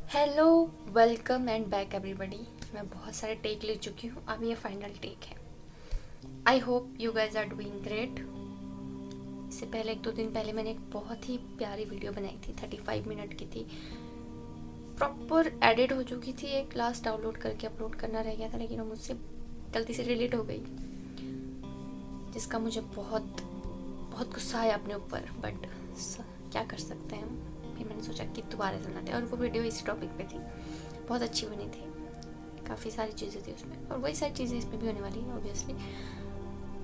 Hello, welcome and back everybody. मैं बहुत सारे टेक ले चुकी हूँ, अब ये फाइनल टेक है। I hope you guys are doing great. इससे पहले 1-2 दिन पहले मैंने एक बहुत ही प्यारी वीडियो बनाई थी, 35 मिनट की थी। प्रॉपर एडिट हो चुकी थी, एक लास्ट डाउनलोड करके अपलोड करना रह गया था, लेकिन वो मुझसे गलती से डिलीट हो गई, जिसका मुझे बहुत बहुत गुस्सा आया अपने ऊपर। बट क्या कर सकते हैं हम। फिर मैंने सोचा कि दोबारा से बनाते हैं, और वो वीडियो इसी टॉपिक पे थी, बहुत अच्छी बनी थी, काफ़ी सारी चीज़ें थी उसमें, और वही सारी चीज़ें इसमें भी होने वाली हैं ऑब्वियसली।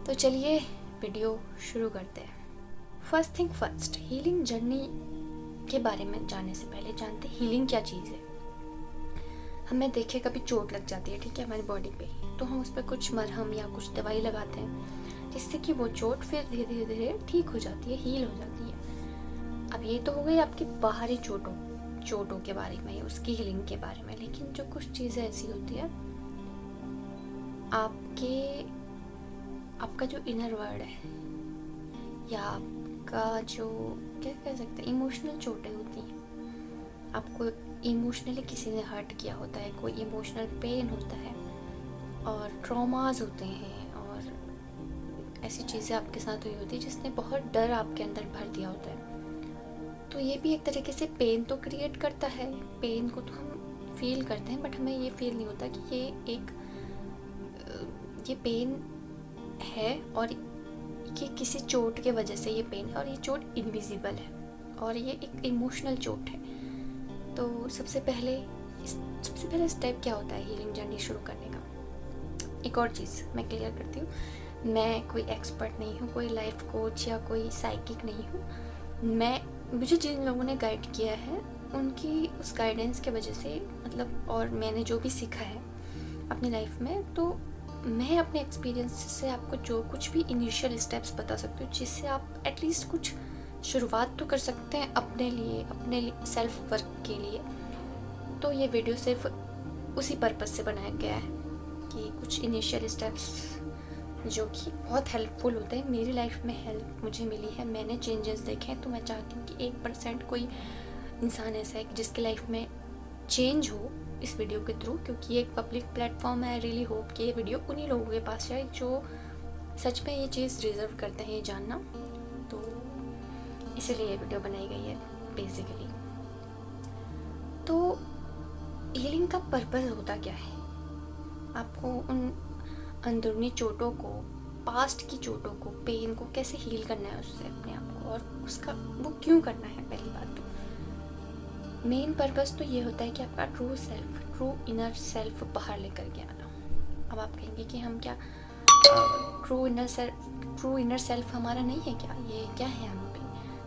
तो चलिए वीडियो शुरू करते हैं। First thing first, healing journey के बारे में जानने से पहले जानते हैं हीलिंग क्या चीज़ है। हमें देखे कभी चोट लग जाती है, ठीक है, हमारी बॉडी पे, तो हम उस पर कुछ मरहम या कुछ दवाई लगाते हैं, जिससे कि वो चोट फिर धीरे धीरे धीरे ठीक हो जाती है, हील हो जाती है। अब ये तो हो गई आपकी बाहरी चोटों के बारे में, उसकी हीलिंग के बारे में। लेकिन जो कुछ चीज़ें ऐसी होती है, आपका जो इनर वर्ल्ड है, या आपका जो क्या कह सकते हैं, इमोशनल चोटें होती हैं। आपको इमोशनली किसी ने हर्ट किया होता है, कोई इमोशनल पेन होता है, और ट्रॉमास होते हैं, और ऐसी चीज़ें आपके साथ हुई होती है जिसने बहुत डर आपके अंदर भर दिया होता है। तो ये भी एक तरीके से पेन तो क्रिएट करता है। पेन को तो हम फील करते हैं, बट हमें ये फील नहीं होता कि ये पेन है, और ये किसी चोट के वजह से ये पेन है, और ये चोट इनविजिबल है, और ये एक इमोशनल चोट है। तो सबसे पहले स्टेप क्या होता है हीलिंग जर्नी शुरू करने का। एक और चीज़ मैं क्लियर करती हूँ, मैं कोई एक्सपर्ट नहीं हूँ, कोई लाइफ कोच या कोई साइकिक नहीं हूँ। मुझे जिन लोगों ने गाइड किया है, उनकी उस गाइडेंस के वजह से, मतलब, और मैंने जो भी सीखा है अपनी लाइफ में, तो मैं अपने एक्सपीरियंस से आपको जो कुछ भी इनिशियल स्टेप्स बता सकती हूँ, जिससे आप एटलीस्ट कुछ शुरुआत तो कर सकते हैं अपने लिए सेल्फ वर्क के लिए। तो ये वीडियो सिर्फ उसी पर्पज़ से बनाया गया है कि कुछ इनिशियल स्टेप्स जो कि बहुत हेल्पफुल होते हैं। मेरी लाइफ में हेल्प मुझे मिली है, मैंने चेंजेस देखे हैं। तो मैं चाहती हूँ कि 1% कोई इंसान ऐसा है जिसकी लाइफ में चेंज हो इस वीडियो के थ्रू, क्योंकि ये एक पब्लिक प्लेटफॉर्म है। आई रियली होप कि ये वीडियो उन्हीं लोगों के पास जाए जो सच में ये चीज़ डिज़र्व करते हैं, ये जानना। तो इसीलिए ये वीडियो बनाई गई है बेसिकली। तो हीलिंग का पर्पज़ होता क्या है, आपको उन अंदरूनी चोटों को, पास्ट की चोटों को, पेन को कैसे हील करना है उससे अपने आप को, और उसका वो क्यों करना है। पहली बात तो मेन पर्पस तो ये होता है कि आपका ट्रू इनर सेल्फ बाहर लेकर के आना। अब आप कहेंगे कि हम क्या ट्रू इनर सेल्फ हमारा नहीं है क्या, ये क्या है हम पे।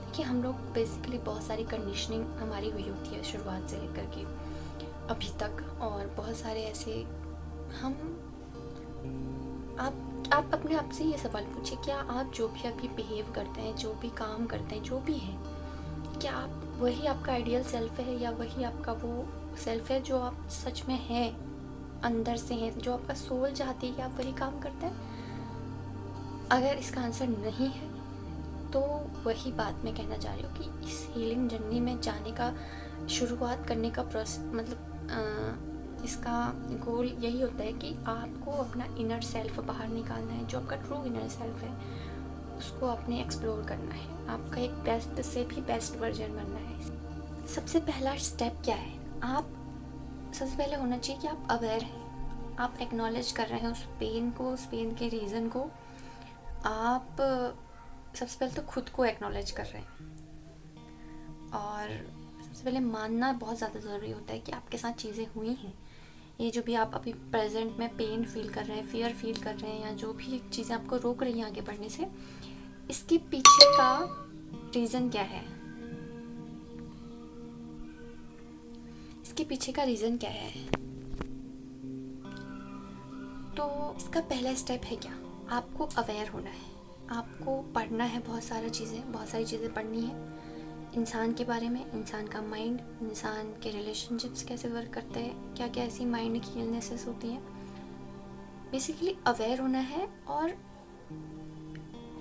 देखिए, हम लोग बेसिकली बहुत सारी कंडीशनिंग हमारी हुई होती है शुरुआत से लेकर के अभी तक, और बहुत सारे ऐसे आप अपने आप से ये सवाल पूछिए, क्या आप जो भी अभी बिहेव करते हैं, जो भी काम करते हैं, जो भी है, क्या आप वही आपका आइडियल सेल्फ है, या वही आपका वो सेल्फ है जो आप सच में है, अंदर से है, जो आपका सोल चाहती है कि आप वही काम करते हैं। अगर इसका आंसर नहीं है, तो वही बात मैं कहना चाह रही हूँ कि इस हीलिंग जर्नी में जाने का, शुरुआत करने का इसका गोल यही होता है कि आपको अपना इनर सेल्फ बाहर निकालना है। जो आपका ट्रू इनर सेल्फ है, उसको आपने एक्सप्लोर करना है, आपका एक बेस्ट से भी बेस्ट वर्जन बनना है। सबसे पहला स्टेप क्या है, आप सबसे पहले होना चाहिए कि आप अवेयर हैं, आप एक्नॉलेज कर रहे हैं उस पेन को, उस पेन के रीज़न को। आप सबसे पहले तो खुद को एक्नॉलेज कर रहे हैं, और सबसे पहले मानना बहुत ज़्यादा ज़रूरी होता है कि आपके साथ चीज़ें हुई हैं। ये जो भी आप अभी प्रेजेंट में पेन फील कर रहे हैं, फियर फील कर रहे हैं, या जो भी चीज़ें आपको रोक रही हैं आगे बढ़ने से, इसके पीछे का रीज़न क्या है, इसके पीछे का रीज़न क्या है। तो इसका पहला स्टेप है क्या, आपको अवेयर होना है, आपको पढ़ना है, बहुत सारी चीज़ें पढ़नी है इंसान के बारे में, इंसान का माइंड, इंसान के रिलेशनशिप्स कैसे वर्क करते हैं, क्या क्या ऐसी माइंड की इलनेसेस होती हैं। बेसिकली अवेयर होना है, और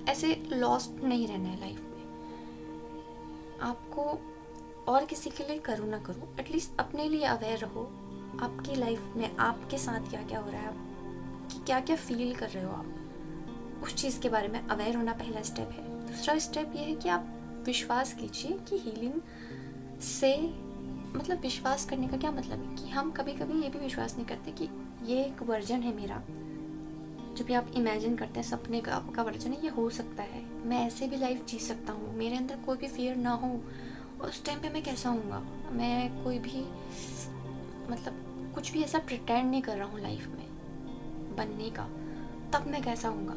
ऐसे लॉस्ट नहीं रहना है लाइफ में। आपको और किसी के लिए करो ना करो, एटलीस्ट अपने लिए अवेयर रहो। आपकी लाइफ में आपके साथ क्या क्या हो रहा है, आप क्या क्या फील कर रहे हो, आप उस चीज़ के बारे में अवेयर होना पहला स्टेप है। दूसरा स्टेप ये है कि आप विश्वास कीजिए कि हीलिंग से, मतलब विश्वास करने का क्या मतलब है कि हम कभी कभी ये भी विश्वास नहीं करते कि ये एक वर्जन है मेरा, जब भी आप इमेजिन करते हैं सपने का वर्जन है, ये हो सकता है, मैं ऐसे भी लाइफ जी सकता हूँ, मेरे अंदर कोई भी फियर ना हो, उस टाइम पे मैं कैसा हूँगा, मैं कोई भी मतलब कुछ भी ऐसा प्रिटेंड नहीं कर रहा हूँ लाइफ में बनने का, तब मैं कैसा हूँगा।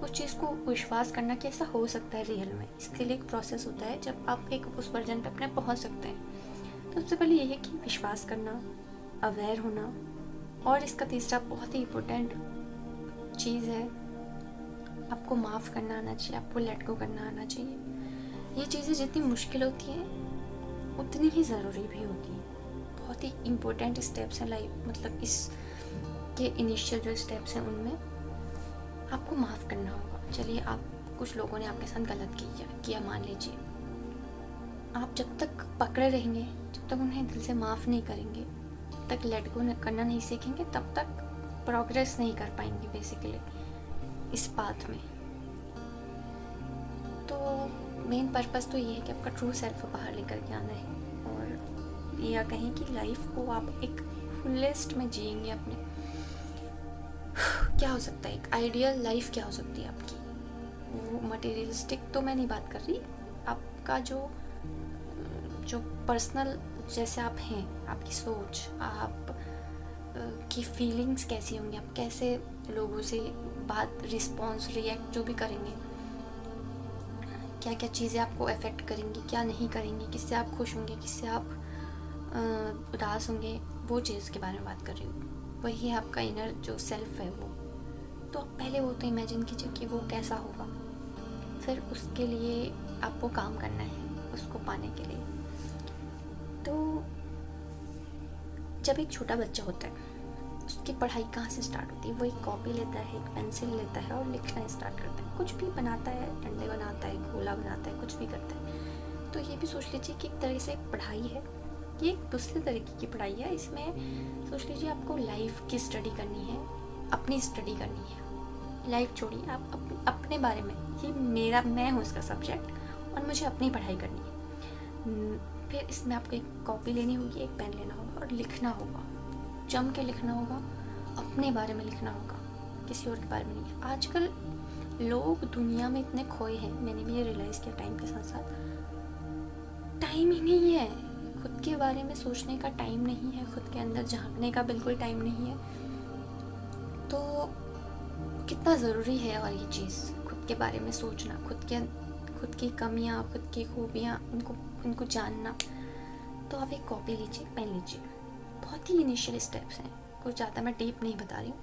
उस चीज़ को विश्वास करना कि ऐसा हो सकता है रियल में, इसके लिए एक प्रोसेस होता है जब आप एक उस वर्जन पे अपने पहुँच सकते हैं। तो सबसे पहले ये है कि विश्वास करना, अवेयर होना, और इसका तीसरा बहुत ही इम्पोर्टेंट चीज़ है, आपको माफ़ करना आना चाहिए, आपको लेट गो करना आना चाहिए। ये चीज़ें जितनी मुश्किल होती हैं उतनी ही ज़रूरी भी होती हैं। बहुत ही इम्पोर्टेंट स्टेप्स हैं लाइफ, मतलब इस के इनिशियल जो स्टेप्स हैं उनमें आपको माफ़ करना होगा। चलिए, आप कुछ लोगों ने आपके साथ गलत किया मान लीजिए, आप जब तक पकड़े रहेंगे, जब तक उन्हें दिल से माफ़ नहीं करेंगे, जब तक लेट गो करना नहीं सीखेंगे, तब तक प्रोग्रेस नहीं कर पाएंगे बेसिकली इस पाथ में। तो मेन पर्पस तो ये है कि आपका ट्रू सेल्फ बाहर लेकर के आना है, और या कहें कि लाइफ को आप एक फुलेस्ट में जिएंगे अपने। क्या हो सकता है एक आइडियल लाइफ, क्या हो सकती है आपकी, वो मटेरियलिस्टिक तो मैं नहीं बात कर रही, आपका जो पर्सनल जैसे आप हैं, आपकी सोच, आप की फीलिंग्स कैसी होंगी, आप कैसे लोगों से बात, रिस्पॉन्स, रिएक्ट जो भी करेंगे, क्या क्या चीज़ें आपको अफेक्ट करेंगी, क्या नहीं करेंगी, किससे आप खुश होंगे, किससे आप उदास होंगे, वो चीज़ के बारे में बात कर रही हूँ। वही है आपका इनर जो सेल्फ है वो। तो आप पहले वो तो इमेजिन कीजिए कि वो कैसा होगा, फिर उसके लिए आपको काम करना है उसको पाने के लिए। तो जब एक छोटा बच्चा होता है, उसकी पढ़ाई कहाँ से स्टार्ट होती है, वो एक कॉपी लेता है, एक पेंसिल लेता है और लिखना स्टार्ट करता है, कुछ भी बनाता है, डंडे बनाता है, गोला बनाता है, कुछ भी करता है। तो ये भी सोच लीजिए कि एक तरह से पढ़ाई है, ये एक दूसरे तरीके की पढ़ाई है। इसमें सोच लीजिए आपको लाइफ की स्टडी करनी है, अपनी स्टडी करनी है। लाइफ छोड़िए, आप अपने बारे में, ये मैं हूँ इसका सब्जेक्ट और मुझे अपनी पढ़ाई करनी है। फिर इसमें आपको एक कॉपी लेनी होगी, एक पेन लेना होगा और लिखना होगा, जम के लिखना होगा, अपने बारे में लिखना होगा, किसी और के बारे में नहीं। आजकल लोग दुनिया में इतने खोए हैं, मैंने भी ये रियलाइज़ किया टाइम के साथ साथ, टाइम ही नहीं है, खुद के बारे में सोचने का टाइम नहीं है, खुद के अंदर झांकने का बिल्कुल टाइम नहीं है। तो कितना ज़रूरी है और ये चीज़, खुद के बारे में सोचना, खुद की कमियाँ, खुद की खूबियाँ, उनको जानना। तो आप एक कॉपी लीजिए, पेन लीजिए, बहुत ही इनिशियल स्टेप्स हैं, कुछ ज़्यादा मैं डीप नहीं बता रही हूँ,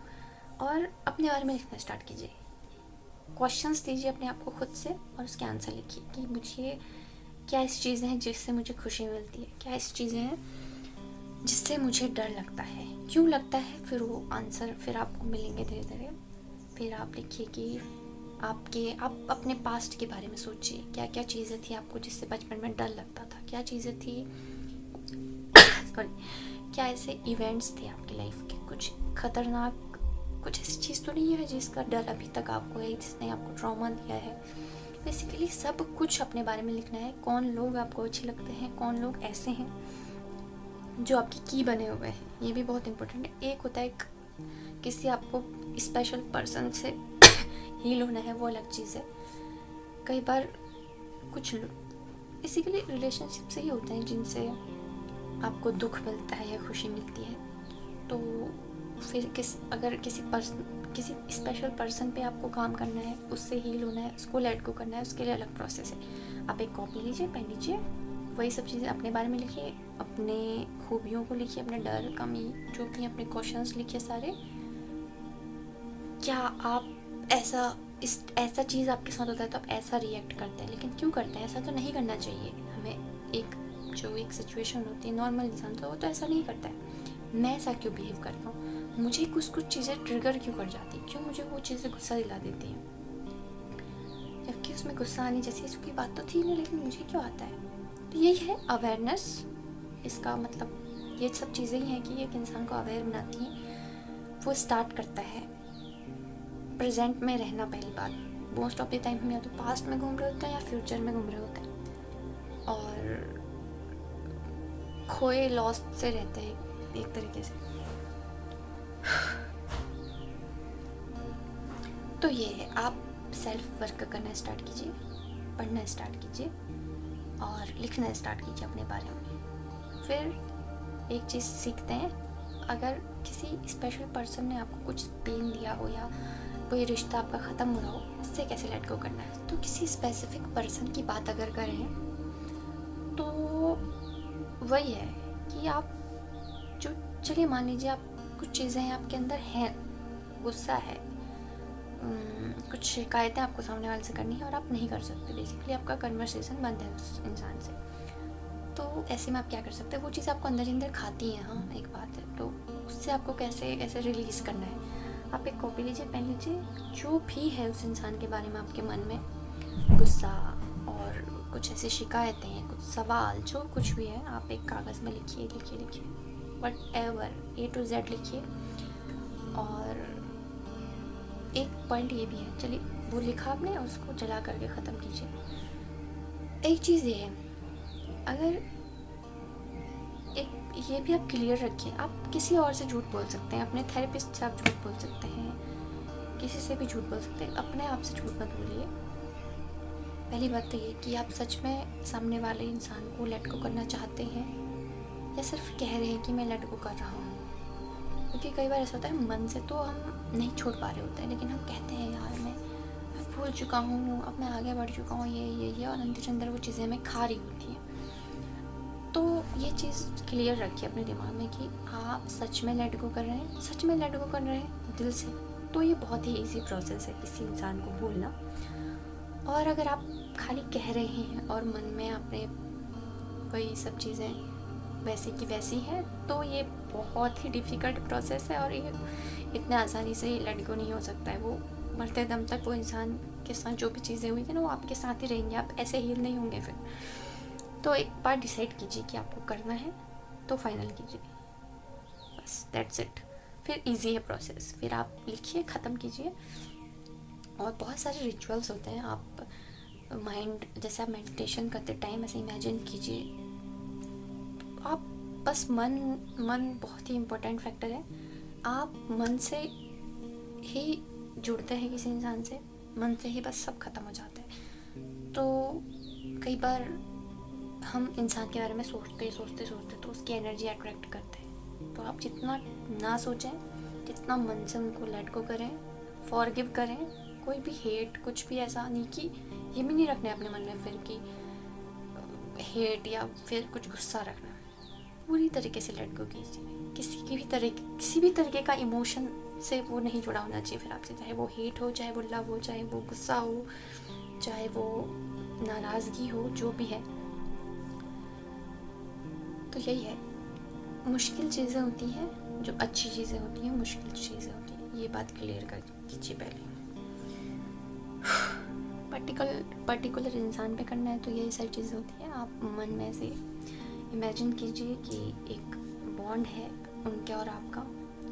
और अपने बारे में लिखना स्टार्ट कीजिए। क्वेश्चंस दीजिए अपने आप को खुद से और उसके आंसर लिखिए कि मुझे क्या ऐसी चीज़ें हैं जिससे मुझे खुशी मिलती है, क्या ऐसी चीज़ें हैं जिससे मुझे डर लगता है, क्यों लगता है, फिर वो आंसर फिर आपको मिलेंगे धीरे धीरे। फिर आप लिखिए कि आप अपने पास्ट के बारे में सोचिए, क्या क्या चीज़ें थी आपको जिससे बचपन में डर लगता था, क्या चीज़ें थी क्या ऐसे इवेंट्स थे आपकी लाइफ के, कुछ खतरनाक, कुछ ऐसी चीज़ तो नहीं है जिसका डर अभी तक आपको है, जिसने आपको ट्रॉमा दिया है। बेसिकली सब कुछ अपने बारे में लिखना है। कौन लोग आपको अच्छे लगते हैं, कौन लोग ऐसे हैं जो आपकी की बने हुए हैं, ये भी बहुत इम्पोर्टेंट है। एक होता है किसी आपको स्पेशल पर्सन से हील होना है, वो अलग चीज़ है। कई बार कुछ बेसिकली रिलेशनशिप से ही होते हैं जिनसे आपको दुख मिलता है या खुशी मिलती है। तो फिर अगर किसी स्पेशल पर्सन पे आपको काम करना है, उससे हील होना है, उसको लेट गो करना है, उसके लिए अलग प्रोसेस है। आप एक कॉपी लीजिए, पेन लीजिए, वही सब चीज़ें अपने बारे में लिखिए, अपने खूबियों को लिखिए, अपने डर, कमी, जो भी अपने क्वेश्चंस लिखिए सारे। क्या आप ऐसा चीज़ आपके साथ होता है तो आप ऐसा रिएक्ट करते हैं, लेकिन क्यों करते हैं? ऐसा तो नहीं करना चाहिए हमें। एक सिचुएशन होती है, नॉर्मल इंसान तो वो तो ऐसा नहीं करता है। मैं ऐसा क्यों बिहेव करता हूँ, मुझे कुछ चीज़ें ट्रिगर क्यों कर जाती है, क्यों मुझे वो चीज़ें गुस्सा दिला देती हैं, जबकि उसमें गुस्सा आने जैसी इसकी बात तो थी नहीं, लेकिन मुझे क्यों आता है। तो यही है अवेयरनेस। इसका मतलब ये सब चीज़ें ही हैं कि एक इंसान को अवेयर बनाती हैं। वो स्टार्ट करता है प्रेजेंट में रहना। पहली बात, मोस्ट ऑफ द टाइम हम या तो पास्ट में घूम रहे होते हैं या फ्यूचर में घूम रहे होते हैं और खोए लॉस्ट से रहते हैं एक तरीके से। तो ये है, आप सेल्फ वर्क करना स्टार्ट कीजिए, पढ़ना स्टार्ट कीजिए और लिखना स्टार्ट कीजिए अपने बारे में। फिर एक चीज़ सीखते हैं, अगर किसी स्पेशल पर्सन ने आपको कुछ पेन दिया हो या कोई रिश्ता आपका ख़त्म हो रहा हो, उससे कैसे लेट गो करना है। तो किसी स्पेसिफिक पर्सन की बात अगर करें तो वही है कि आप जो, चलिए मान लीजिए आप कुछ चीज़ें हैं आपके अंदर हैं, गुस्सा है, कुछ शिकायतें आपको सामने वाले से करनी है और आप नहीं कर सकते, बेसिकली आपका कन्वर्सेशन बंद है उस इंसान से। तो ऐसे में आप क्या कर सकते हैं, वो चीज़ आपको अंदर ही अंदर खाती है, हाँ एक बात है। तो उससे आपको कैसे रिलीज़ करना है, आप एक कॉपी लीजिए, पेन लीजिए, जो भी है उस इंसान के बारे में आपके मन में गुस्सा और कुछ ऐसी शिकायतें, कुछ सवाल, जो कुछ भी है, आप एक कागज़ में लिखिए लिखिए लिखिए, व्हाटएवर A to Z लिखिए। और एक पॉइंट ये भी है, चलिए वो लिखा आपने, उसको जला करके ख़त्म कीजिए। एक चीज़ ये है, अगर एक ये भी आप क्लियर रखिए, आप किसी और से झूठ बोल सकते हैं, अपने थेरेपिस्ट से आप झूठ बोल सकते हैं, किसी से भी झूठ बोल सकते हैं, अपने आप से झूठ मत बोलिए। पहली बात तो ये कि आप सच में सामने वाले इंसान को लेट गो करना चाहते हैं या सिर्फ कह रहे हैं कि मैं लेट गो कर रहा हूँ। क्योंकि कई बार ऐसा होता है, मन से तो हम नहीं छोड़ पा रहे होते हैं, लेकिन हम कहते हैं यार मैं भूल चुका हूँ, अब मैं आगे बढ़ चुका हूँ, ये और अंदर अंदर वो चीज़ें हमें खा रही होती हैं। तो ये चीज़ क्लियर रखिए अपने दिमाग में कि आप सच में लेट गो कर रहे हैं, सच में लेट गो कर रहे हैं दिल से। तो ये बहुत ही ईजी प्रोसेस है किसी इंसान को भूलना। और अगर आप खाली कह रहे हैं और मन में आपने वही सब चीज़ें वैसी की वैसी हैं, तो ये बहुत ही डिफ़िकल्ट प्रोसेस है और ये इतने आसानी से लेट गो नहीं हो सकता है। वो मरते दम तक वो इंसान के साथ जो भी चीज़ें हुई थी ना, वो आपके साथ ही रहेंगी, आप ऐसे हील नहीं होंगे फिर। तो एक बार डिसाइड कीजिए कि आपको करना है तो फाइनल कीजिए, बस दैट्स इट। फिर इजी है प्रोसेस, फिर आप लिखिए, ख़त्म कीजिए। और बहुत सारे रिचुअल्स होते हैं, आप माइंड, जैसे आप मेडिटेशन करते टाइम ऐसे इमेजिन कीजिए, आप बस मन बहुत ही इम्पोर्टेंट फैक्टर है। आप मन से ही जुड़ते हैं किसी इंसान से, मन से ही बस सब खत्म हो जाता है। तो कई बार हम इंसान के बारे में सोचते तो उसकी एनर्जी अट्रैक्ट करते हैं। तो आप जितना ना सोचें, जितना मन से उनको लेट गो करें, फॉरगिव करें। कोई भी हेट, कुछ भी ऐसा नहीं कि ये भी नहीं रखना है अपने मन में फिर कि हेट या फिर कुछ गुस्सा रखना। पूरी तरीके से लेट गो कीजिए। किसी भी तरीके का इमोशन से वो नहीं जुड़ा होना चाहिए फिर आपसे, चाहे वो हेट हो, चाहे वो लव हो, चाहे वो गुस्सा हो, चाहे वो नाराज़गी हो, जो भी है। तो यही है, मुश्किल चीज़ें होती हैं, जो अच्छी चीज़ें होती हैं, मुश्किल चीज़ें होती हैं, ये बात क्लियर कर कीजिए पहले। पर्टिकुलर इंसान पे करना है तो यही सारी चीज़ें होती हैं। आप मन में से इमेजिन कीजिए कि एक बॉन्ड है उनके और आपका,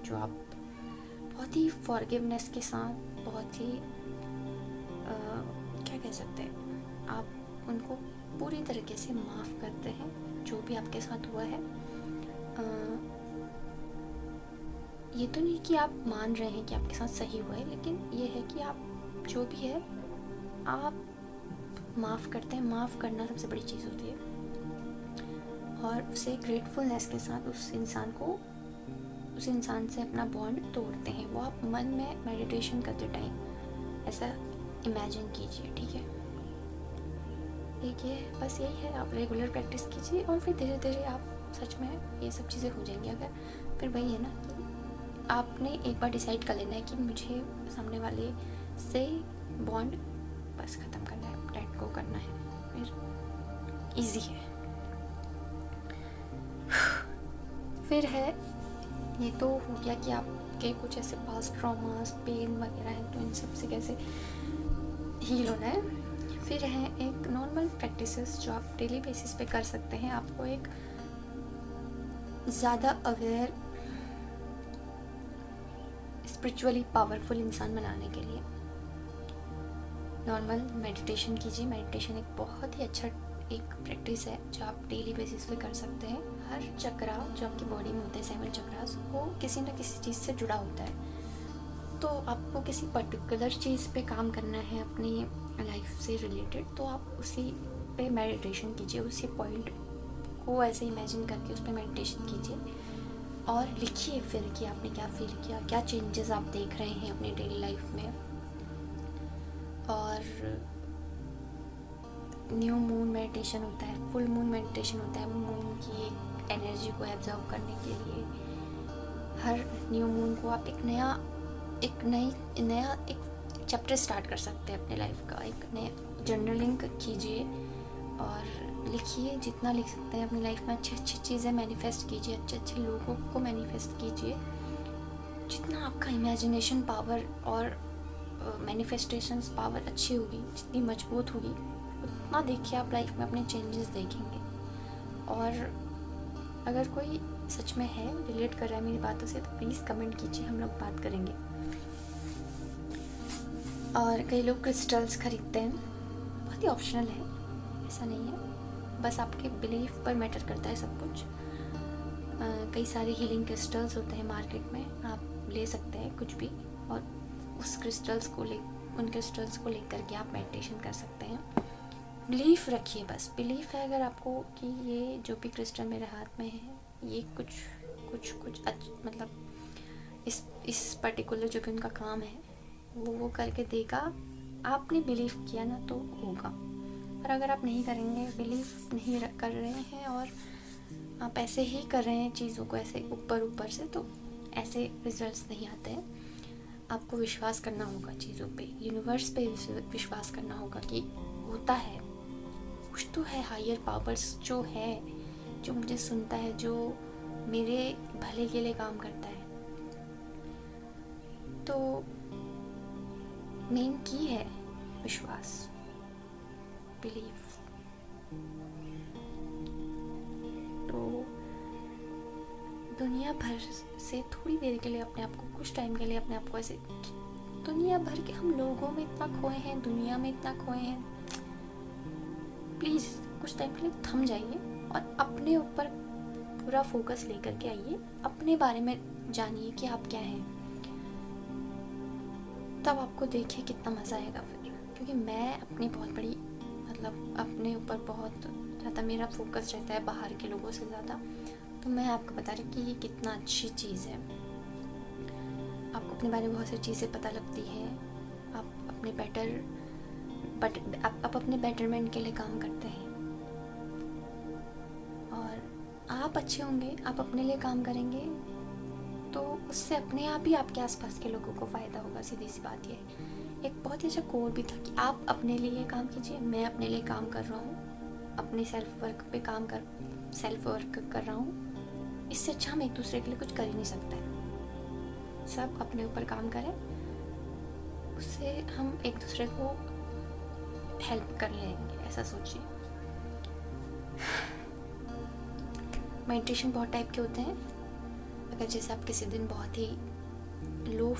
जो आप बहुत ही फॉरगिवनेस के साथ, बहुत ही क्या कह सकते हैं, आप उनको पूरी तरीके से माफ़ करते हैं जो भी आपके साथ हुआ है। ये तो नहीं कि आप मान रहे हैं कि आपके साथ सही हुआ है, लेकिन ये है कि आप जो भी है आप माफ़ करते हैं। माफ़ करना सबसे बड़ी चीज़ होती है। और उसे ग्रेटफुलनेस के साथ उस इंसान से अपना बॉन्ड तोड़ते हैं। वो आप मन में मेडिटेशन करते टाइम ऐसा इमेजिन कीजिए, ठीक है। देखिए बस यही है, आप रेगुलर प्रैक्टिस कीजिए और फिर धीरे धीरे आप सच में ये सब चीज़ें हो जाएंगी। अगर फिर वही है ना कि आपने एक बार डिसाइड कर लेना है कि मुझे सामने वाले से बॉन्ड बस ख़त्म करना है, लेट गो करना है, फिर इजी है। फिर है, ये तो हो गया कि आपके कुछ ऐसे पास्ट ट्रॉमास, पेन वगैरह हैं, तो इन सब से कैसे हील होना है। फिर है एक नॉर्मल प्रैक्टिसेस जो आप डेली बेसिस पे कर सकते हैं आपको एक ज़्यादा अवेयर स्पिरिचुअली पावरफुल इंसान बनाने के लिए। नॉर्मल मेडिटेशन कीजिए। मेडिटेशन एक बहुत ही अच्छा एक प्रैक्टिस है जो आप डेली बेसिस पे कर सकते हैं। हर चक्रा जो आपकी बॉडी में होते हैं 7 चक्रास, वो किसी न किसी चीज़ से जुड़ा होता है। तो आपको किसी पर्टिकुलर चीज़ पे काम करना है अपनी लाइफ से रिलेटेड, तो आप उसी पे मेडिटेशन कीजिए। उसी पॉइंट को ऐसे इमेजिन करके उस पर मेडिटेशन कीजिए और लिखिए फिर कि आपने क्या फील किया, क्या चेंजेस आप देख रहे हैं अपनी डेली लाइफ में। और न्यू मून मेडिटेशन होता है, फुल मून मेडिटेशन होता है। मून की एक एनर्जी को एब्जॉर्व करने के लिए हर न्यू मून को आप एक नया चैप्टर स्टार्ट कर सकते हैं अपने लाइफ का। एक नया जर्नलिंग कीजिए और लिखिए, जितना लिख सकते हैं अपनी लाइफ में। अच्छी अच्छी चीज़ें मैनिफेस्ट कीजिए, अच्छे अच्छे लोगों को मैनिफेस्ट कीजिए। जितना आपका इमेजिनेशन पावर और मैनिफेस्टेशंस पावर अच्छी होगी, जितनी मजबूत होगी, उतना देखिए आप लाइफ में अपने चेंजेस देखेंगे। और अगर कोई सच में है, रिलेट कर रहा है मेरी बातों से, तो प्लीज़ कमेंट कीजिए, हम लोग बात करेंगे। और कई लोग क्रिस्टल्स खरीदते हैं, बहुत ही ऑप्शनल है, ऐसा नहीं है, बस आपके बिलीफ पर मैटर करता है सब कुछ। कई सारे हीलिंग क्रिस्टल्स होते हैं मार्केट में, आप ले सकते हैं कुछ भी, और उन क्रिस्टल्स को लेकर के आप मेडिटेशन कर सकते हैं। बिलीफ रखिए, बस बिलीफ है अगर आपको कि ये जो भी क्रिस्टल मेरे हाथ में है, ये कुछ मतलब इस पर्टिकुलर जो भी उनका काम है वो करके देगा। आपने बिलीव किया ना तो होगा। और अगर आप नहीं करेंगे, बिलीव नहीं कर रहे हैं और आप ऐसे ही कर रहे हैं चीज़ों को ऐसे ऊपर से, तो ऐसे रिजल्ट्स नहीं आते हैं। आपको विश्वास करना होगा चीज़ों पे, यूनिवर्स पे विश्वास करना होगा कि होता है, कुछ तो है, हायर पावर्स जो है, जो मुझे सुनता है, जो मेरे भले के लिए काम करता है। तो मेन की है विश्वास, बिलीव। तो दुनिया भर से थोड़ी देर के लिए अपने आप को, कुछ टाइम के लिए अपने आप को ऐसे, दुनिया भर के हम लोगों में इतना खोए हैं, दुनिया में इतना खोए हैं, प्लीज़ कुछ टाइम के लिए थम जाइए और अपने ऊपर पूरा फोकस लेकर के आइए। अपने बारे में जानिए कि आप क्या हैं, तब आपको देखिए कितना मज़ा आएगा फिर। क्योंकि मैं अपनी बहुत बड़ी, मतलब अपने ऊपर बहुत ज़्यादा मेरा फोकस रहता है बाहर के लोगों से ज़्यादा, तो मैं आपको बता रही कि ये कितना अच्छी चीज़ है। आपको अपने बारे में बहुत सारी चीज़ें पता लगती हैं, आप अपने बेटरमेंट के लिए काम करते हैं, और आप अच्छे होंगे, आप अपने लिए काम करेंगे, तो उससे अपने आप ही आपके आसपास के लोगों को फ़ायदा होगा। सीधी सी बात ये। एक बहुत ही अच्छा कोड भी था कि आप अपने लिए काम कीजिए, मैं अपने लिए काम कर रहा हूँ, अपने सेल्फ वर्क कर रहा हूँ। इससे अच्छा हम एक दूसरे के लिए कुछ कर ही नहीं सकते हैं। सब अपने ऊपर काम करें, उससे हम एक दूसरे को हेल्प कर लेंगे, ऐसा सोचिए। मेडिटेशन बहुत टाइप के होते हैं। अगर जैसे आप किसी दिन बहुत ही लो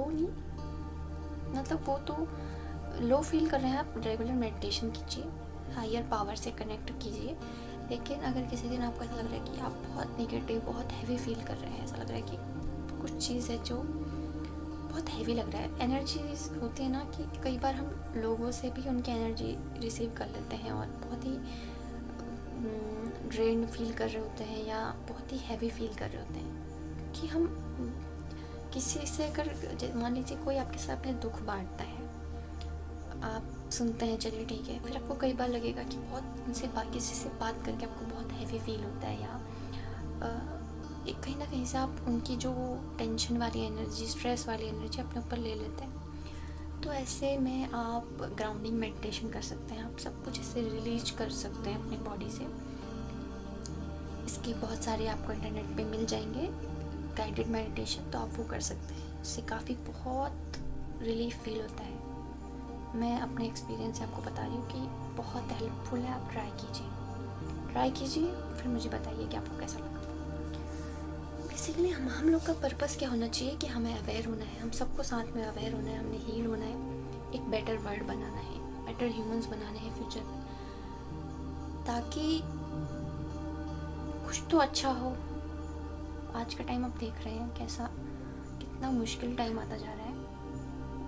नहीं, मतलब वो तो लो फील कर रहे हैं, आप रेगुलर मेडिटेशन कीजिए, हायर पावर से कनेक्ट कीजिए। लेकिन अगर किसी दिन आपको ऐसा लग रहा है कि आप बहुत नेगेटिव, बहुत हैवी फील कर रहे हैं, ऐसा लग रहा है कि कुछ चीज़ है जो बहुत हैवी लग रहा है, एनर्जीज होती है ना कि कई बार हम लोगों से भी उनकी एनर्जी रिसीव कर लेते हैं और बहुत ही ड्रेन फील कर रहे होते हैं या बहुत ही हैवी फील कर रहे होते हैं। कि हम किसी से अगर मान लीजिए कोई आपके साथ अपने दुख बांटता है, आप सुनते हैं, चलिए ठीक है, फिर आपको कई बार लगेगा कि बहुत उनसे किसी से बात करके आपको बहुत हैवी फील होता है, या एक कहीं ना कहीं से आप उनकी जो टेंशन वाली एनर्जी, स्ट्रेस वाली एनर्जी अपने ऊपर ले लेते हैं। तो ऐसे में आप ग्राउंडिंग मेडिटेशन कर सकते हैं, आप सब कुछ इससे रिलीज कर सकते हैं अपनी बॉडी से। इसके बहुत सारे आपको इंटरनेट पे मिल जाएंगे गाइडेड मेडिटेशन, तो आप वो कर सकते हैं। इससे काफ़ी बहुत रिलीफ फील होता है। मैं अपने एक्सपीरियंस से आपको बता रही हूँ कि बहुत हेल्पफुल है। आप ट्राई कीजिए, फिर मुझे बताइए कि आपको कैसा लगा। बेसिकली हम लोग का पर्पस क्या होना चाहिए कि हमें अवेयर होना है, हम सबको साथ में अवेयर होना है, हमने हील होना है, एक बेटर वर्ल्ड बनाना है, बेटर ह्यूमंस बनाने हैं फ्यूचर में, ताकि कुछ तो अच्छा हो। आज का टाइम आप देख रहे हैं कैसा, कितना मुश्किल टाइम आता जा रहा है,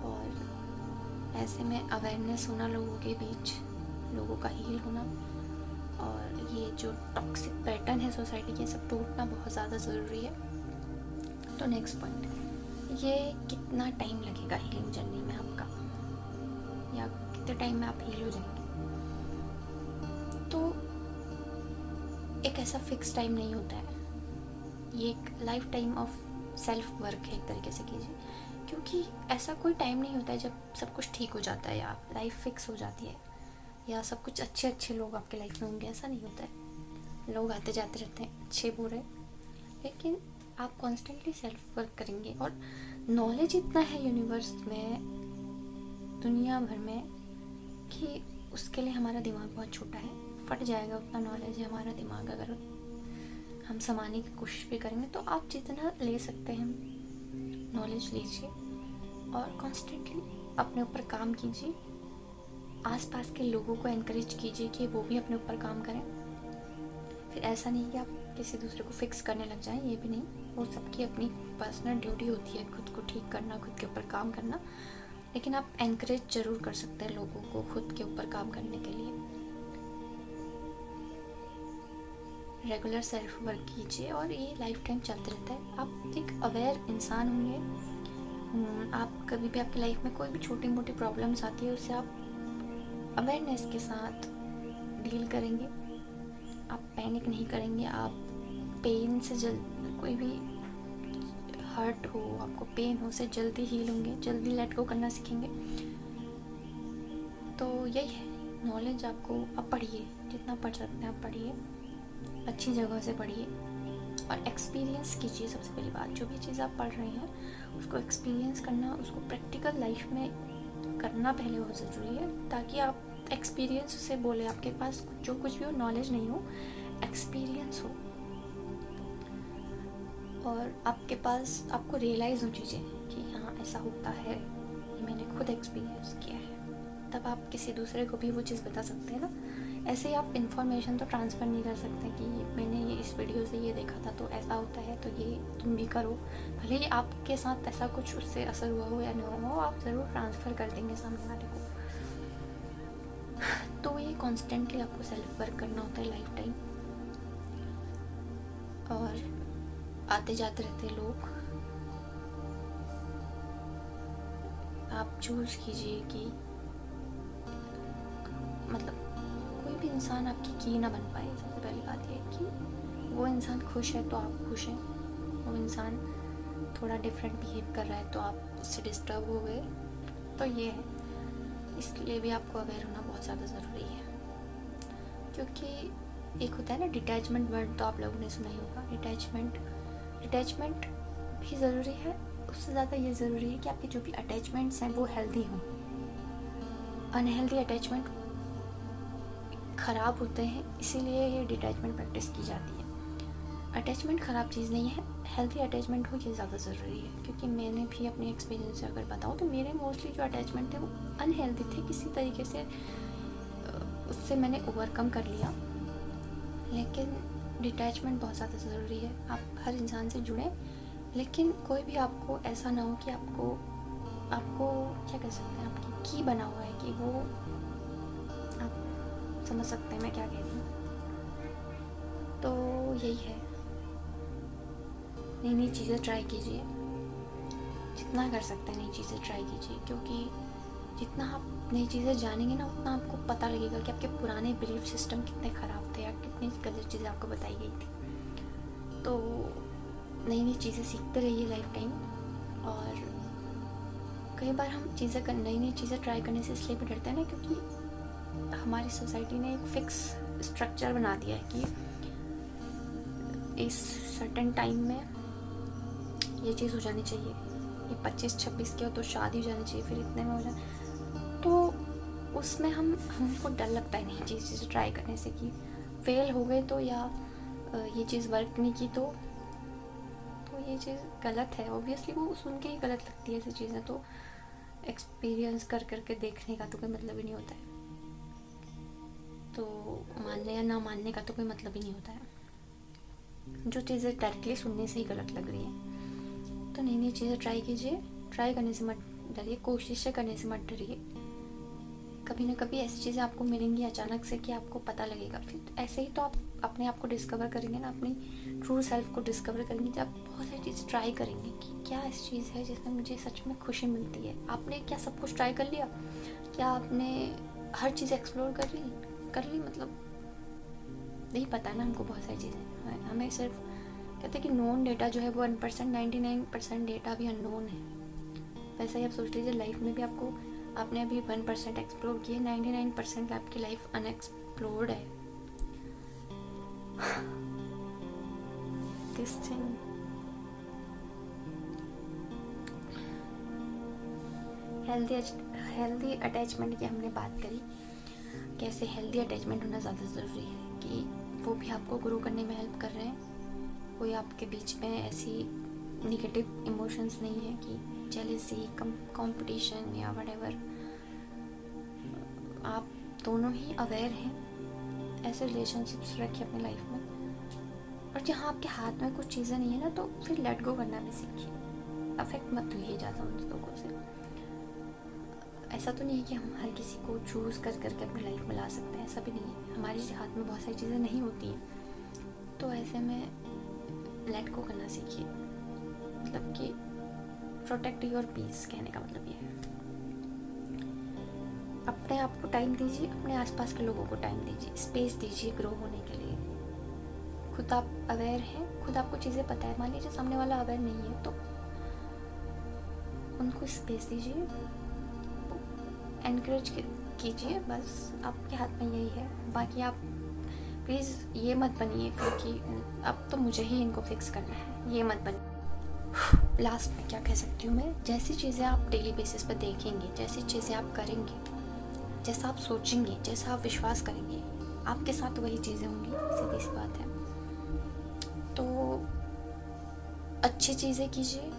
और ऐसे में अवेयरनेस होना लोगों के बीच, लोगों का हील होना, और ये जो टॉक्सिक पैटर्न है सोसाइटी के, सब टूटना बहुत ज़्यादा ज़रूरी है। तो नेक्स्ट पॉइंट, ये कितना टाइम लगेगा हीलिंग जर्नी में आपका, या कितने टाइम में आप हील हो जाएंगे। तो एक ऐसा फिक्स टाइम नहीं होता है, ये एक life time of self work है एक तरीके से कीजिए, क्योंकि ऐसा कोई टाइम नहीं होता है जब सब कुछ ठीक हो जाता है या लाइफ फिक्स हो जाती है या सब कुछ अच्छे लोग आपके लाइफ में होंगे। ऐसा नहीं होता है, लोग आते जाते रहते हैं, अच्छे बुरे, लेकिन आप कॉन्स्टेंटली सेल्फ वर्क करेंगे। और नॉलेज इतना है यूनिवर्स में, दुनिया भर में, कि उसके लिए हमारा दिमाग बहुत छोटा है, फट जाएगा। उतना नॉलेज है हमारा दिमाग, अगर हम समाने की कोशिश भी करेंगे। तो आप जितना ले सकते हैं नॉलेज लीजिए, और कॉन्स्टेंटली अपने ऊपर काम कीजिए। आसपास के लोगों को एनकरेज कीजिए कि वो भी अपने ऊपर काम करें। फिर ऐसा नहीं कि आप किसी दूसरे को फिक्स करने लग जाएं, ये भी नहीं, वो सबकी अपनी पर्सनल ड्यूटी होती है खुद को ठीक करना, खुद के ऊपर काम करना। लेकिन आप एनकरेज ज़रूर कर सकते हैं लोगों को खुद के ऊपर काम करने के लिए। रेगुलर सेल्फ वर्क कीजिए, और ये लाइफ टाइम चलते रहता है। आप एक अवेयर इंसान होंगे। आप कभी भी आपकी लाइफ में कोई भी छोटी मोटी प्रॉब्लम्स आती है, उससे आप अवेयरनेस के साथ डील करेंगे। आप पैनिक नहीं करेंगे, आप पेन से कोई भी हर्ट हो, आपको पेन हो, से जल्दी हील होंगे, जल्दी लेट गो करना सीखेंगे। तो यही है नॉलेज। आपको आप पढ़िए, जितना पढ़ सकते हैं आप पढ़िए, अच्छी जगह से पढ़िए, और एक्सपीरियंस कीजिए। सबसे पहली बात, जो भी चीज़ आप पढ़ रहे हैं उसको एक्सपीरियंस करना, उसको प्रैक्टिकल लाइफ में करना पहले बहुत ज़रूरी है, ताकि आप एक्सपीरियंस से बोले। आपके पास जो कुछ भी हो, नॉलेज नहीं हो, एक्सपीरियंस हो, और आपके पास आपको रियलाइज़ हो चीज़ें कि हाँ ऐसा होता है, ये मैंने खुद एक्सपीरियंस किया है। तब आप किसी दूसरे को भी वो चीज़ बता सकते हैं ना। ऐसे ही आप इन्फॉर्मेशन तो ट्रांसफ़र नहीं कर सकते कि मैंने ये इस वीडियो से ये देखा था तो ऐसा होता है, तो ये तुम भी करो। भले ही आपके साथ ऐसा कुछ उससे असर हुआ हो या ना हो, आप ज़रूर ट्रांसफ़र कर देंगे सामने वाले को। तो ये कॉन्स्टेंटली आपको सेल्फ वर्क करना होता है लाइफ टाइम। और आते जाते रहते लोग, आप चूज़ कीजिए कि मतलब कोई भी इंसान आपकी की ना बन पाए। सबसे पहली बात यह है कि वो इंसान खुश है तो आप खुश हैं, वो इंसान थोड़ा डिफरेंट बिहेव कर रहा है तो आप उससे डिस्टर्ब हो गए। तो ये है, इसलिए भी आपको अवेयर होना बहुत ज़्यादा ज़रूरी है। क्योंकि एक होता है ना डिटैचमेंट वर्ड, तो आप लोगों ने सुना ही होगा। डिटैचमेंट भी ज़रूरी है, उससे ज़्यादा ये ज़रूरी है कि आपके जो भी अटैचमेंट्स हैं वो हेल्दी हों। अनहेल्दी अटैचमेंट ख़राब होते हैं, इसीलिए ये डिटैचमेंट प्रैक्टिस की जाती है। अटैचमेंट ख़राब चीज़ नहीं है, हेल्दी अटैचमेंट हो ये ज़्यादा ज़रूरी है। क्योंकि मैंने भी अपने एक्सपीरियंस से अगर बताऊँ तो मेरे मोस्टली जो अटैचमेंट थे वो अनहेल्दी थे, किसी तरीके से उससे मैंने ओवरकम कर लिया। लेकिन डिटैचमेंट बहुत ज़्यादा ज़रूरी है। आप हर इंसान से जुड़ें, लेकिन कोई भी आपको ऐसा ना हो कि आपको क्या कह सकते हैं, आपकी की बना हुआ है कि वो, आप समझ सकते हैं मैं क्या कह रही हूँ। तो यही है, नई नई चीज़ें ट्राई कीजिए, जितना कर सकते हैं नई चीज़ें ट्राई कीजिए। क्योंकि जितना आप नई चीज़ें जानेंगे ना, उतना आपको पता लगेगा कि आपके पुराने बिलीफ सिस्टम कितने ख़राब थे या कितनी गलत चीज़ें आपको बताई गई थी। तो नई नई चीज़ें सीखते रहिए लाइफ टाइम। और कई बार हम नई नई चीज़ें ट्राई करने से इसलिए भी डरते हैं ना, क्योंकि हमारी सोसाइटी ने एक फिक्स स्ट्रक्चर बना दिया है कि इस सर्टेन टाइम में ये चीज़ हो जानी चाहिए, ये 25-26 के हो तो शादी हो जानी चाहिए, फिर इतने में हो जाए। तो उसमें हमको डर लगता है नहीं चीज़ ट्राई करने से कि फेल हो गए तो, या ये चीज़ वर्क नहीं की तो ये चीज़ गलत है। ऑब्वियसली वो सुन के ही गलत लगती है ऐसी चीज़ें, तो एक्सपीरियंस कर करके देखने का तो कोई मतलब ही नहीं होता है, तो मानने या ना मानने का तो कोई मतलब ही नहीं होता है। जो चीज़ें डायरेक्टली सुनने से ही गलत लग रही हैं, तो नई नई चीज़ें ट्राई कीजिए, ट्राई करने से मत डरिए, कोशिशें करने से मत डरिए। कभी ना कभी ऐसी चीज़ें आपको मिलेंगी अचानक से कि आपको पता लगेगा। फिर ऐसे ही तो आप अपने आप को डिस्कवर करेंगे ना, अपनी ट्रू सेल्फ को डिस्कवर करेंगे जब बहुत सारी चीज़ ट्राई करेंगे कि क्या ऐसी चीज़ है जिसमें मुझे सच में खुशी मिलती है। आपने क्या सब कुछ ट्राई कर लिया? क्या आपने हर चीज़ एक्सप्लोर कर ली? मतलब नहीं पता ना हमको बहुत सारी चीज़ें। हमें सिर्फ कहते हैं कि नोन डेटा जो है वो 1%, 99% डेटा भी अननोन है। वैसे ही आप सोच लीजिए, लाइफ में भी आपने अभी 1% एक्सप्लोर किए, 99% आपकी लाइफ अनएक्सप्लोर्ड है। दिस थिंग हेल्दी अटैचमेंट की हमने बात करी, कैसे हेल्दी अटैचमेंट होना ज़्यादा ज़रूरी है, कि वो भी आपको ग्रो करने में हेल्प कर रहे हैं। कोई आपके बीच में ऐसी निगेटिव इमोशंस नहीं है कि जेलसी, कंपटीशन या व्हाटएवर। आप दोनों ही अवेयर हैं। ऐसे रिलेशनशिप्स रखिए अपनी लाइफ में, और जहाँ आपके हाथ में कुछ चीज़ें नहीं है ना, तो फिर लेट गो करना भी सीखिए। अफेक्ट मत हुई ज़्यादा उन लोगों से। ऐसा तो नहीं है कि हम हर किसी को चूज़ कर करके अपनी लाइफ में ला सकते हैं, ऐसा भी नहीं है। हमारे हाथ में बहुत सारी चीज़ें नहीं होती हैं, तो ऐसे में लेट गो करना सीखिए। मतलब कि प्रोटेक्ट योर पीस, कहने का मतलब ये है। अपने आप को टाइम दीजिए, अपने आसपास के लोगों को टाइम दीजिए, स्पेस दीजिए ग्रो होने के लिए। खुद आप अवेयर हैं, खुद आपको चीज़ें पता है। मान लीजिए सामने वाला अवेयर नहीं है, तो उनको स्पेस दीजिए, एनकरेज कीजिए। बस आपके हाथ में यही है। बाकी आप प्लीज़ ये मत बनिए क्योंकि अब तो मुझे ही इनको फिक्स करना है, ये मत बनिए। लास्ट में क्या कह सकती हूँ मैं, जैसी चीज़ें आप डेली बेसिस पे देखेंगे, जैसी चीज़ें आप करेंगे, जैसा आप सोचेंगे, जैसा आप विश्वास करेंगे, आपके साथ वही चीज़ें होंगी। सीधी सी बात है। तो अच्छी चीज़ें कीजिए,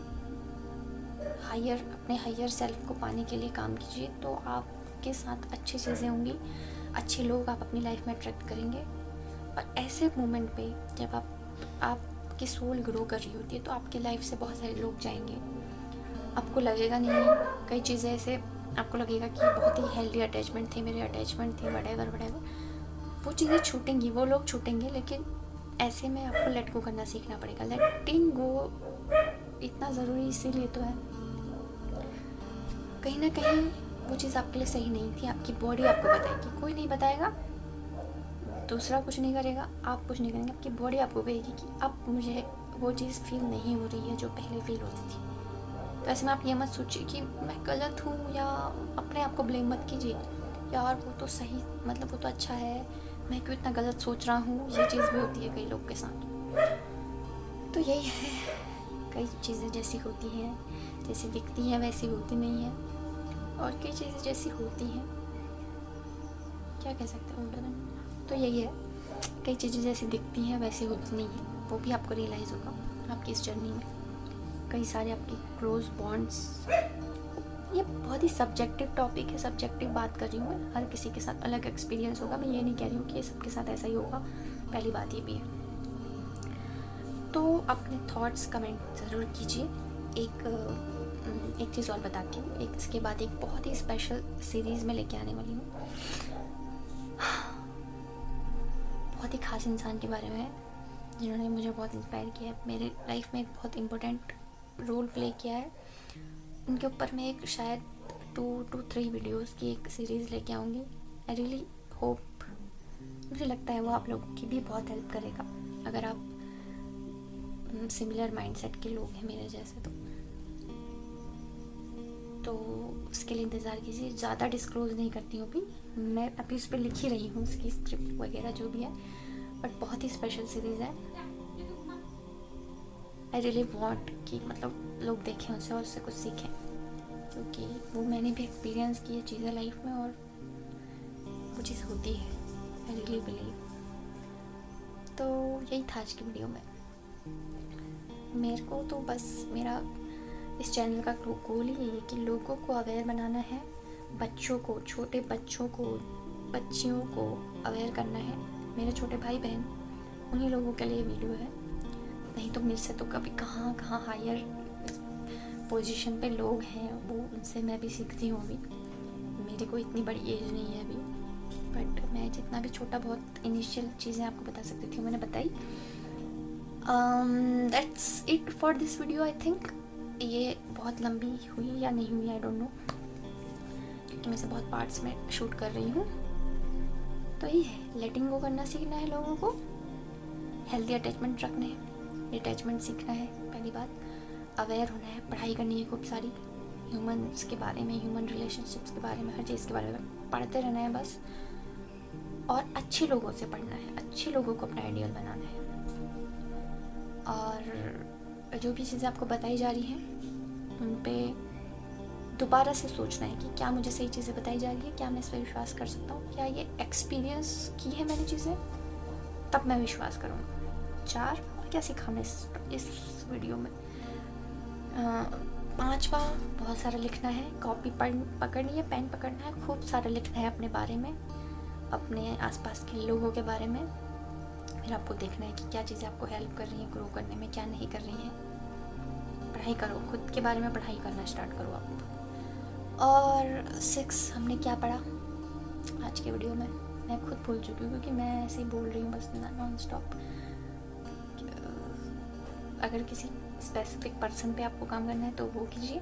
अपने हायर सेल्फ को पाने के लिए काम कीजिए, तो आपके साथ अच्छी चीज़ें होंगी, अच्छे लोग आप अपनी लाइफ में अट्रैक्ट करेंगे। और ऐसे मोमेंट पे जब आपकी सोल ग्रो कर रही होती है, तो आपकी लाइफ से बहुत सारे लोग जाएंगे। आपको लगेगा नहीं, कई चीज़ें ऐसे आपको लगेगा कि बहुत ही हेल्दी अटैचमेंट थे, मेरे अटैचमेंट थे, व्हाटएवर, वो चीज़ें छूटेंगी, वो लोग छूटेंगे। लेकिन ऐसे में आपको लेट गो करना सीखना पड़ेगा। लेटिंग गो इतना ज़रूरी इसीलिए तो है, कहीं ना कहीं वो चीज़ आपके लिए सही नहीं थी। आपकी बॉडी आपको बताएगी, कोई नहीं बताएगा, दूसरा कुछ नहीं करेगा, आप कुछ नहीं करेंगे, आपकी बॉडी आपको कहेगी कि अब मुझे वो चीज़ फील नहीं हो रही है जो पहले फील होती थी। तो ऐसे में आप ये मत सोचिए कि मैं गलत हूँ, या अपने आप को ब्लेम मत कीजिए, यार वो तो सही, मतलब वो तो अच्छा है, मैं क्यों इतना गलत सोच रहा हूँ। ये चीज़ भी होती है कई लोग के साथ। तो यही है, कई चीज़ें जैसी होती हैं, जैसी दिखती हैं वैसी होती नहीं हैं, और कई चीज़ें जैसी होती हैं, क्या कह सकते हैं उल्टा में। तो यही है, कई चीज़ें जैसी दिखती हैं वैसी होती नहीं हैं, वो भी आपको रियलाइज़ होगा आपकी इस जर्नी में। कई सारे आपके क्लोज बॉन्ड्स, ये बहुत ही सब्जेक्टिव टॉपिक है, सब्जेक्टिव बात कर रही हूँ मैं। हर किसी के साथ अलग एक्सपीरियंस होगा, मैं ये नहीं कह रही हूँ कि सबके साथ ऐसा ही होगा, पहली बात ये भी है। तो अपने थॉट्स कमेंट ज़रूर कीजिए। एक चीज़ और बताती हूँ, इसके बाद एक बहुत ही स्पेशल सीरीज़ में लेके आने वाली हूँ। बहुत ही खास इंसान के बारे में है, जिन्होंने मुझे बहुत इंस्पायर किया है, मेरे लाइफ में एक बहुत इम्पोर्टेंट रोल प्ले किया है। उनके ऊपर मैं एक शायद 2 to 3 वीडियोस की एक सीरीज़ लेके आऊँगी। आई रियली होप, मुझे लगता है वो आप लोगों की भी बहुत हेल्प करेगा, अगर आप सिमिलर माइंडसेट के लोग हैं मेरे जैसे। तो उसके लिए इंतज़ार कीजिए। ज़्यादा डिस्क्लोज़ नहीं करती हूँ अभी, मैं अभी उस पर लिख ही रही हूँ उसकी स्क्रिप्ट वगैरह जो भी है, बट बहुत ही स्पेशल सीरीज़ है। आई रियली वॉन्ट कि मतलब लोग देखें उसे और उससे कुछ सीखें। क्योंकि वो मैंने भी एक्सपीरियंस की है चीज़ें लाइफ में, और वो चीज़ होती है, आई रियली बिलीव। तो यही था आज की वीडियो में। मेरे को तो बस मेरा इस चैनल का गोल ही यही है कि लोगों को अवेयर बनाना है, बच्चों को, छोटे बच्चों को, बच्चियों को अवेयर करना है। मेरे छोटे भाई बहन, उन्हीं लोगों के लिए वीडियो है। नहीं तो मेरे से तो कभी कहाँ हायर पोजीशन पे लोग हैं, वो उनसे मैं भी सीखती हूँ। अभी मेरी कोई इतनी बड़ी एज नहीं है अभी, बट मैं जितना भी छोटा बहुत इनिशियल चीज़ें आपको बता सकती थी मैंने बताई। That's it for this video. I think ये बहुत लंबी हुई या नहीं हुई, आई डोंट नो, क्योंकि मैं इसे बहुत पार्ट्स में शूट कर रही हूँ। तो यही है, लेटिंग गो करना सीखना है लोगों को, हेल्दी अटैचमेंट रखने हैं, डिटैचमेंट सीखना है, पहली बात अवेयर होना है, पढ़ाई करनी है खूब सारी, ह्यूमन्स के बारे में, ह्यूमन रिलेशनशिप्स के बारे में, हर चीज़ के बारे में पढ़ते रहना है बस। और अच्छे लोगों से पढ़ना है, अच्छे लोगों को अपना आइडियल बनाना है। और जो भी चीज़ें आपको बताई जा रही हैं उन पे दोबारा से सोचना है कि क्या मुझे सही चीज़ें बताई जा रही है, क्या मैं इस पर विश्वास कर सकता हूँ, क्या ये एक्सपीरियंस की है मैंने चीज़ें, तब मैं विश्वास करूँगा। 4 और क्या सीखा मैं इस वीडियो में। 5वां, बहुत सारा लिखना है, कॉपी पकड़नी है, पेन पकड़ना है, खूब सारा लिखना है अपने बारे में, अपने आसपास के लोगों के बारे में। फिर आपको देखना है कि क्या चीज़ें आपको हेल्प कर रही हैं ग्रो करने में, क्या नहीं कर रही हैं। पढ़ाई करो, खुद के बारे में पढ़ाई करना स्टार्ट करो आप। और 6 हमने क्या पढ़ा आज के वीडियो में, मैं खुद भूल चुकी हूँ, क्योंकि मैं ऐसे ही बोल रही हूँ बस नॉन स्टॉप। अगर किसी स्पेसिफिक पर्सन पे आपको काम करना है तो वो कीजिए।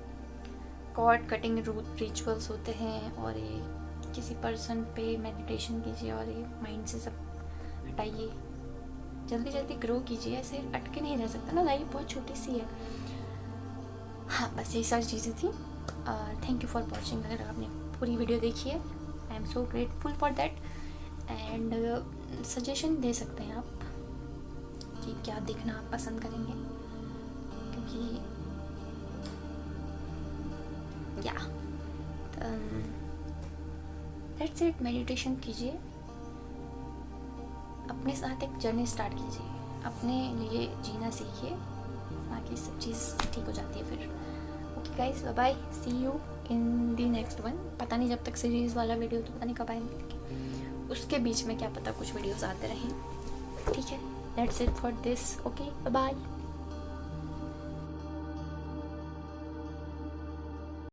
कॉर्ड कटिंग रिचुअल्स होते हैं, और ये किसी पर्सन पे मेडिटेशन कीजिए, और ये माइंड से सब हटाइए, जल्दी जल्दी ग्रो कीजिए। ऐसे अटके नहीं रह सकता ना, लाइफ बहुत छोटी सी है। हाँ, बस यही सारी चीज़ें थी। Thank you for watching. अगर आपने पूरी वीडियो देखी है, I am so grateful for that. And suggestion दे सकते हैं आप कि क्या देखना आप पसंद करेंगे, क्योंकि या दैट्स इट। मेडिटेशन कीजिए, अपने साथ एक जर्नी स्टार्ट कीजिए, अपने लिए जीना सीखिए, बाकी सब चीज़ ठीक हो जाती है फिर। Okay guys, bye bye, see you in the next one. पता नहीं जब तक सीरीज़ वाला वीडियो तो पता नहीं कब आएंगे, उसके बीच में क्या पता कुछ वीडियोस आते रहें। ठीक है, that's it for this. Okay, bye bye.